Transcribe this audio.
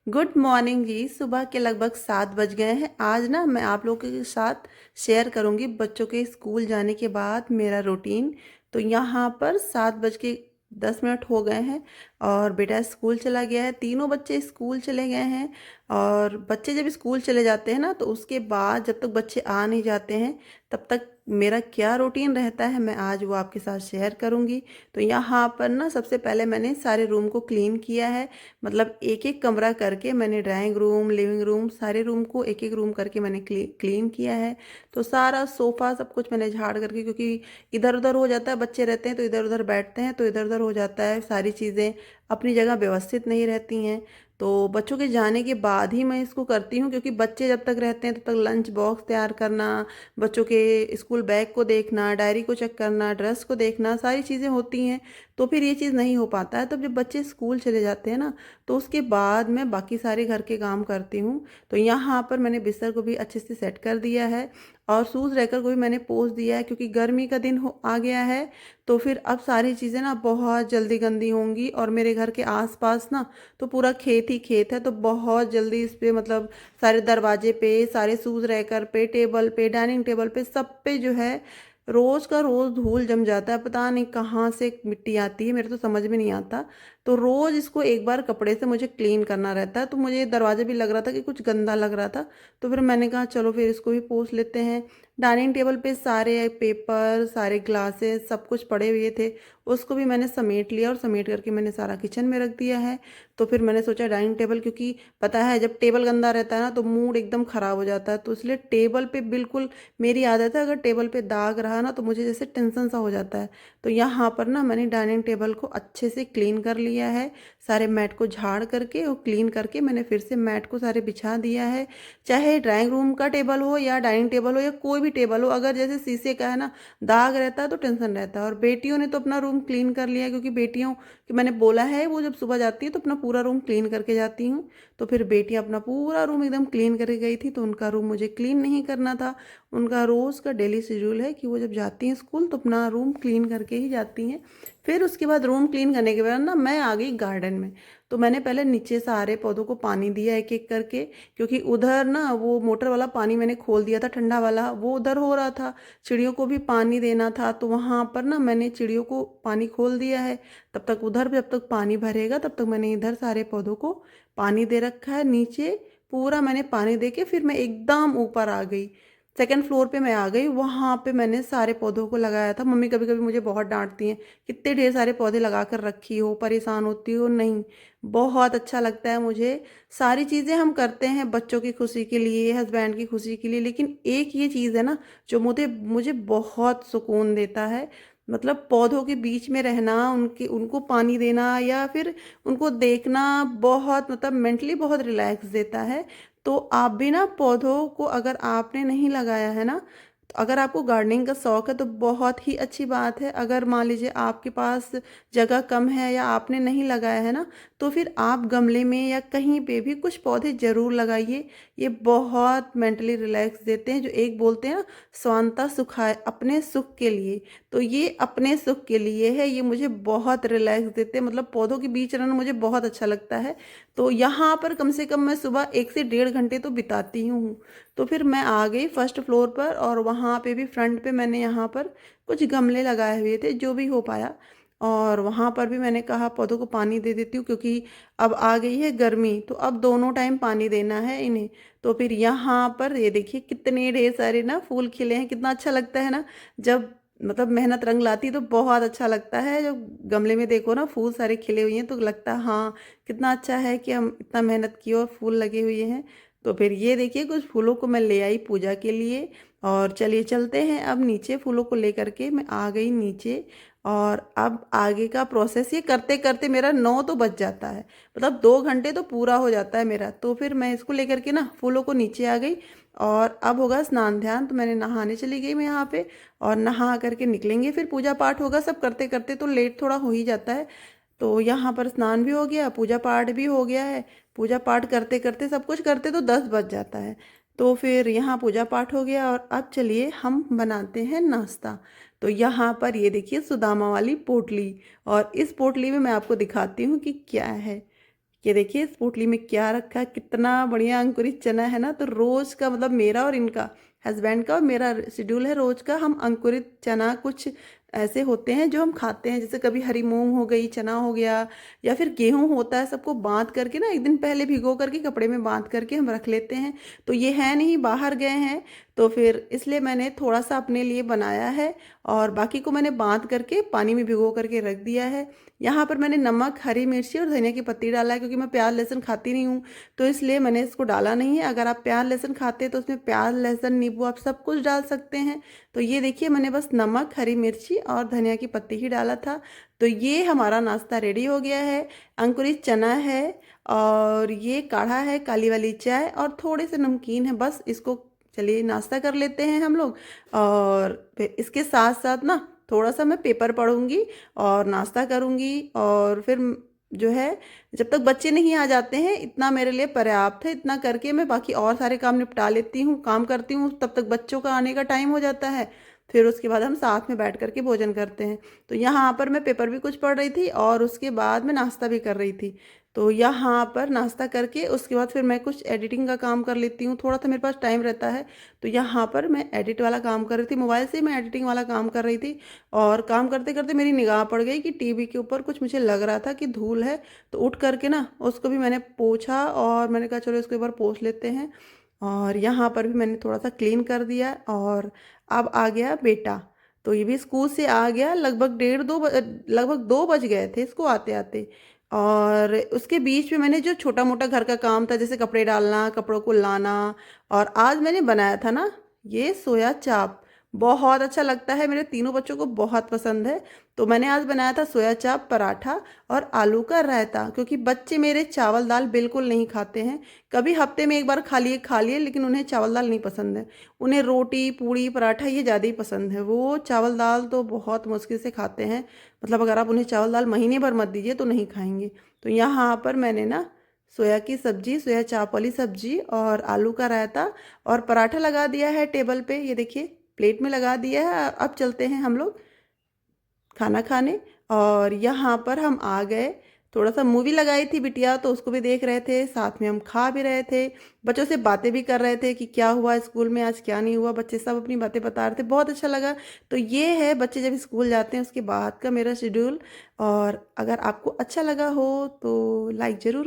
Good morning जी। सुबह के लगभग 7 बज गए हैं। आज ना मैं आप लोगों के साथ शेयर करूंगी बच्चों के स्कूल जाने के बाद मेरा रूटीन। तो यहाँ पर 7 बज के 10 मिनट हो गए हैं और बेटा स्कूल चला गया है। तीनों बच्चे स्कूल चले गए हैं। और बच्चे जब स्कूल चले जाते हैं ना तो उसके बाद जब तक बच्चे आ नहीं जाते हैं तब तक मेरा क्या रूटीन रहता है मैं आज वो आपके साथ शेयर करूंगी। तो यहाँ पर ना सबसे पहले मैंने सारे रूम को क्लीन किया है। मतलब एक एक कमरा करके मैंने ड्राइंग रूम, लिविंग रूम, सारे रूम को एक एक रूम करके मैंने क्लीन किया है। तो सारा सोफ़ा सब कुछ मैंने झाड़ करके, क्योंकि इधर उधर हो जाता है, बच्चे रहते हैं तो इधर उधर बैठते हैं तो इधर उधर हो जाता है, सारी चीज़ें अपनी जगह व्यवस्थित नहीं रहती हैं। तो बच्चों के जाने के बाद ही मैं इसको करती हूँ, क्योंकि बच्चे जब तक रहते हैं तब तक लंच बॉक्स तैयार करना, बच्चों के स्कूल बैग को देखना, डायरी को चेक करना, ड्रेस को देखना, सारी चीज़ें होती हैं। तो फिर ये चीज़ नहीं हो पाता है। तब जब बच्चे स्कूल चले जाते हैं ना तो उसके बाद मैं बाकी सारे घर के काम करती हूँ। तो यहाँ पर मैंने बिस्तर को भी अच्छे से सेट कर दिया है और शूज़ रैकर को भी मैंने पोंछ दिया है, क्योंकि गर्मी का दिन हो आ गया है। तो फिर अब सारी चीज़ें ना बहुत जल्दी गंदी होंगी और मेरे घर के आसपास ना तो पूरा खेत ही खेत है, तो बहुत जल्दी इस पे मतलब सारे दरवाजे पे, सारे शूज़ रैकर पे, टेबल पे, डाइनिंग टेबल पे, सब पे जो है रोज़ का रोज़ धूल जम जाता है। पता नहीं कहाँ से मिट्टी आती है, मेरे तो समझ में नहीं आता। तो रोज़ इसको एक बार कपड़े से मुझे क्लीन करना रहता है। तो मुझे दरवाज़ा भी लग रहा था कि कुछ गंदा लग रहा था, तो फिर मैंने कहा चलो फिर इसको भी पोंछ लेते हैं। डाइनिंग टेबल पे सारे पेपर, सारे ग्लासेस, सब कुछ पड़े हुए थे, उसको भी मैंने समेट लिया और समेट करके मैंने सारा किचन में रख दिया है। तो फिर मैंने सोचा डाइनिंग टेबल, क्योंकि पता है जब टेबल गंदा रहता है ना तो मूड एकदम ख़राब हो जाता है, तो इसलिए टेबल पे बिल्कुल मेरी आदत है, अगर टेबल पे दाग रहा ना तो मुझे जैसे टेंशन सा हो जाता है। तो यहाँ पर ना मैंने डाइनिंग टेबल को अच्छे से क्लीन कर लिया है। सारे मैट को झाड़ करके और क्लीन करके मैंने फिर से मैट को सारे बिछा दिया है। चाहे ड्राइंग रूम का टेबल हो या डाइनिंग टेबल हो या कोई भी टेबल हो, अगर जैसे शीशे का है ना दाग रहता है तो टेंशन रहता है। और बेटियों ने तो अपना रूम क्लीन कर लिया, क्योंकि बेटियों कि मैंने बोला है वो जब सुबह जाती है तो अपना पूरा रूम क्लीन करके जाती हूँ। तो फिर बेटियाँ अपना पूरा रूम एकदम क्लीन करके गई थी, तो उनका रूम मुझे क्लीन नहीं करना था। उनका रोज़ का डेली शेड्यूल है कि वो जब जाती हैं स्कूल तो अपना रूम क्लीन करके ही जाती हैं। फिर उसके बाद रूम क्लीन करने के बाद ना मैं आ गई गार्डन में। तो मैंने पहले नीचे सारे पौधों को पानी दिया एक एक करके, क्योंकि उधर ना वो मोटर वाला पानी मैंने खोल दिया था, ठंडा वाला वो उधर हो रहा था। चिड़ियों को भी पानी देना था, तो वहाँ पर ना मैंने चिड़ियों को पानी खोल दिया है। तब तक उधर जब तक पानी भरेगा तब तक मैंने इधर सारे पौधों को पानी दे रखा है। नीचे पूरा मैंने पानी दे के फिर मैं एकदम ऊपर आ गई, सेकंड फ्लोर पे मैं आ गई। वहाँ पे मैंने सारे पौधों को लगाया था। मम्मी कभी कभी मुझे बहुत डांटती हैं, कितने ढेर सारे पौधे लगा कर रखी हो, परेशान होती हो। नहीं, बहुत अच्छा लगता है मुझे। सारी चीज़ें हम करते हैं बच्चों की खुशी के लिए, हस्बैंड की खुशी के लिए, लेकिन एक ये चीज़ है ना जो मुझे मुझे बहुत सुकून देता है। मतलब पौधों के बीच में रहना, उनके उनको पानी देना या फिर उनको देखना बहुत मतलब मेंटली बहुत रिलैक्स देता है। तो आप भी ना पौधों को अगर आपने नहीं लगाया है ना, तो अगर आपको गार्डनिंग का शौक है तो बहुत ही अच्छी बात है। अगर मान लीजिए आपके पास जगह कम है या आपने नहीं लगाया है ना, तो फिर आप गमले में या कहीं पे भी कुछ पौधे ज़रूर लगाइए। ये बहुत मेंटली रिलैक्स देते हैं, जो एक बोलते हैं ना स्वांता सुखाए, अपने सुख के लिए। तो ये अपने सुख के लिए है, ये मुझे बहुत रिलैक्स देते हैं। मतलब पौधों के बीच रहना मुझे बहुत अच्छा लगता है। तो यहाँ पर कम से कम मैं सुबह 1 से 1.5 घंटे तो बिताती हूँ। तो फिर मैं आ गई फर्स्ट फ्लोर पर और वहाँ पे भी फ्रंट पे मैंने यहाँ पर कुछ गमले लगाए हुए थे, जो भी हो पाया। और वहाँ पर भी मैंने कहा पौधों को पानी दे देती हूँ, क्योंकि अब आ गई है गर्मी तो अब दोनों टाइम पानी देना है इन्हें। तो फिर यहाँ पर ये देखिए कितने ढेर सारे ना फूल खिले हैं, कितना अच्छा लगता है ना। जब मतलब मेहनत रंग लाती है तो बहुत अच्छा लगता है। जब गमले में देखो ना फूल सारे खिले हुए हैं तो लगता है हाँ कितना अच्छा है कि हम इतना मेहनत की और फूल लगे हुए हैं। तो फिर ये देखिए कुछ फूलों को मैं ले आई पूजा के लिए। और चलिए चलते हैं अब नीचे। फूलों को ले करके मैं आ गई नीचे। और अब आगे का प्रोसेस ये करते करते मेरा 9 तो बज जाता है, मतलब 2 घंटे तो पूरा हो जाता है मेरा। तो फिर मैं इसको लेकर के ना फूलों को नीचे आ गई। और अब होगा स्नान ध्यान, तो मैंने नहाने चली गई मैं यहाँ पे। और नहा करके निकलेंगे, फिर पूजा पाठ होगा। सब करते करते तो लेट थोड़ा हो ही जाता है। तो यहाँ पर स्नान भी हो गया, पूजा पाठ भी हो गया है। पूजा पाठ करते करते सब कुछ करते तो 10 बज जाता है। तो फिर यहाँ पूजा पाठ हो गया और अब चलिए हम बनाते हैं नाश्ता। तो यहाँ पर ये देखिए सुदामा वाली पोटली, और इस पोटली में मैं आपको दिखाती हूँ कि क्या है। ये देखिए इस पोटली में क्या रखा है, कितना बढ़िया अंकुरित चना है ना। तो रोज का मतलब मेरा और इनका, हस्बैंड का और मेरा शेड्यूल है रोज का, हम अंकुरित चना कुछ ऐसे होते हैं जो हम खाते हैं, जैसे कभी हरी मूंग हो गई, चना हो गया, या फिर गेहूं होता है, सबको बांध करके ना एक दिन पहले भिगो करके कपड़े में बांध करके हम रख लेते हैं। तो ये है नहीं, बाहर गए हैं, तो फिर इसलिए मैंने थोड़ा सा अपने लिए बनाया है, और बाकी को मैंने बांध करके पानी में भिगो करके रख दिया है। यहाँ पर मैंने नमक, हरी मिर्ची और धनिया की पत्ती डाला है, क्योंकि मैं प्याज लहसुन खाती नहीं हूँ, तो इसलिए मैंने इसको डाला नहीं है। अगर आप प्याज लहसुन खाते हैं तो उसमें प्याज लहसुन नींबू आप सब कुछ डाल सकते हैं। तो ये देखिए मैंने बस नमक, हरी मिर्ची और धनिया की पत्ती ही डाला था। तो ये हमारा नाश्ता रेडी हो गया है। अंकुरित चना है, और ये काढ़ा है, काली वाली चाय और थोड़े से नमकीन है, बस इसको चलिए नाश्ता कर लेते हैं हम लोग। और फिर इसके साथ साथ ना थोड़ा सा मैं पेपर पढ़ूंगी और नाश्ता करूंगी, और फिर जो है जब तक बच्चे नहीं आ जाते हैं इतना मेरे लिए पर्याप्त है। इतना करके मैं बाकी और सारे काम निपटा लेती हूँ, काम करती हूँ, तब तक बच्चों का आने का टाइम हो जाता है। फिर उसके बाद हम साथ में बैठ करके भोजन करते हैं। तो यहाँ पर मैं पेपर भी कुछ पढ़ रही थी और उसके बाद मैं नाश्ता भी कर रही थी। तो यहाँ पर नाश्ता करके उसके बाद फिर मैं कुछ एडिटिंग का काम कर लेती हूँ, थोड़ा सा मेरे पास टाइम रहता है। तो यहाँ पर मैं एडिट वाला काम कर रही थी, मोबाइल से मैं एडिटिंग वाला काम कर रही थी। और काम करते करते मेरी निगाह पड़ गई कि टीवी के ऊपर कुछ मुझे लग रहा था कि धूल है। तो उठ करके ना उसको भी मैंने पोंछा, और मैंने कहा चलो इसको एक बार पोंछ लेते हैं। और यहाँ पर भी मैंने थोड़ा सा क्लीन कर दिया। और अब आ गया बेटा, तो ये भी स्कूल से आ गया, लगभग लगभग 2 बज गए थे इसको आते आते। और उसके बीच में मैंने जो छोटा मोटा घर का काम था, जैसे कपड़े डालना, कपड़ों को लाना, और आज मैंने बनाया था ना ये सोया चाप, बहुत अच्छा लगता है, मेरे तीनों बच्चों को बहुत पसंद है। तो मैंने आज बनाया था सोया चाप, पराठा और आलू का रायता, क्योंकि बच्चे मेरे चावल दाल बिल्कुल नहीं खाते हैं। कभी हफ्ते में एक बार खा लिए, लेकिन उन्हें चावल दाल नहीं पसंद है। उन्हें रोटी, पूड़ी, पराठा ये ज़्यादा ही पसंद है। वो चावल दाल तो बहुत मुश्किल से खाते हैं, मतलब अगर आप उन्हें चावल दाल महीने भर मत दीजिए तो नहीं खाएंगे। तो यहाँ पर मैंने ना सोया की सब्जी, सोया चाप वाली सब्जी और आलू का रायता और पराठा लगा दिया है टेबल पे, ये देखिए प्लेट में लगा दिया है। अब चलते हैं हम लोग खाना खाने। और यहाँ पर हम आ गए, थोड़ा सा मूवी लगाई थी बिटिया, तो उसको भी देख रहे थे, साथ में हम खा भी रहे थे, बच्चों से बातें भी कर रहे थे कि क्या हुआ स्कूल में आज, क्या नहीं हुआ। बच्चे सब अपनी बातें बता रहे थे, बहुत अच्छा लगा। तो ये है बच्चे जब स्कूल जाते हैं उसके बाद का मेरा शेड्यूल। और अगर आपको अच्छा लगा हो तो लाइक ज़रूर